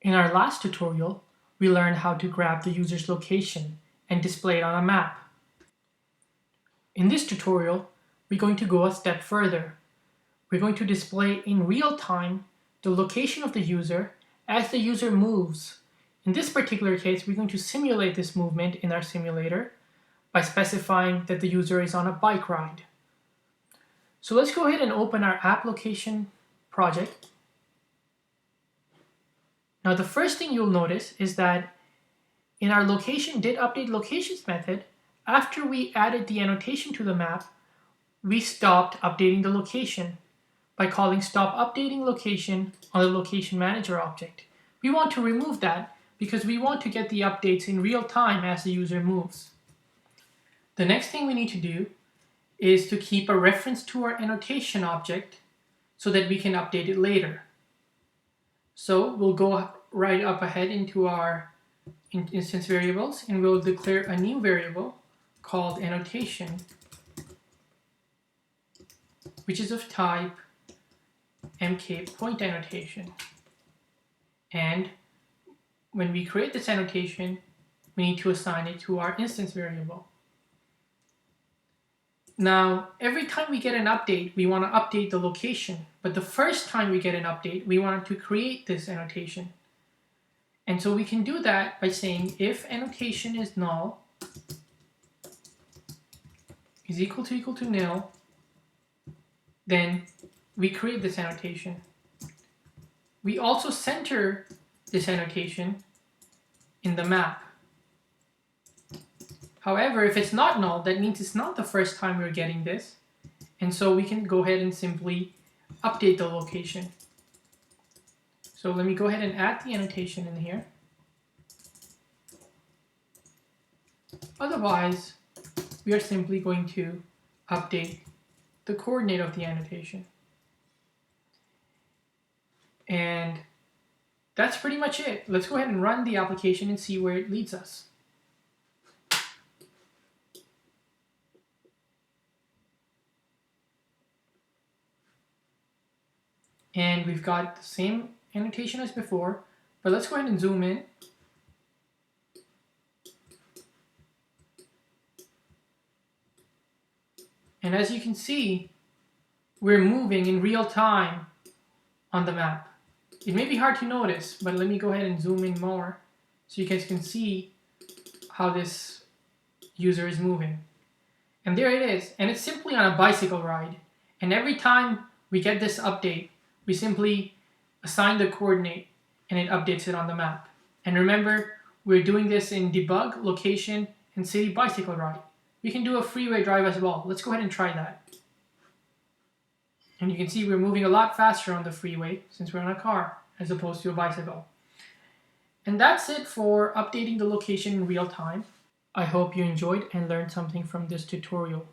In our last tutorial, we learned how to grab the user's location and display it on a map. In this tutorial, we're going to go a step further. We're going to display in real time the location of the user as the user moves. In this particular case, we're going to simulate this movement in our simulator by specifying that the user is on a bike ride. So let's go ahead and open our application project. Now the first thing you'll notice is that in our location did update locations method, after we added the annotation to the map, we stopped updating the location by calling stop updating location on the location manager object. We want to remove that because we want to get the updates in real time as the user moves. The next thing we need to do is to keep a reference to our annotation object so that we can update it later. So we'll go right up ahead into our instance variables and we'll declare a new variable called annotation, which is of type mk point annotation. And when we create this annotation, we need to assign it to our instance variable. Now, every time we get an update, we want to update the location. But the first time we get an update, we want to create this annotation. And so we can do that by saying if annotation is null is equal to nil, then we create this annotation. We also center this annotation in the map. However, if it's not null, that means it's not the first time we're getting this. And so we can go ahead and simply update the location. So let me go ahead and add the annotation in here. Otherwise, we are simply going to update the coordinate of the annotation. And that's pretty much it. Let's go ahead and run the application and see where it leads us. And we've got the same annotation as before, but let's go ahead and zoom in. And as you can see, we're moving in real time on the map. It may be hard to notice, but let me go ahead and zoom in more so you guys can see how this user is moving. And there it is, and it's simply on a bicycle ride. And every time we get this update, we simply assign the coordinate and it updates it on the map. And remember, we're doing this in debug, location, and city bicycle ride. We can do a freeway drive as well. Let's go ahead and try that. And you can see we're moving a lot faster on the freeway since we're on a car as opposed to a bicycle. And that's it for updating the location in real time. I hope you enjoyed and learned something from this tutorial.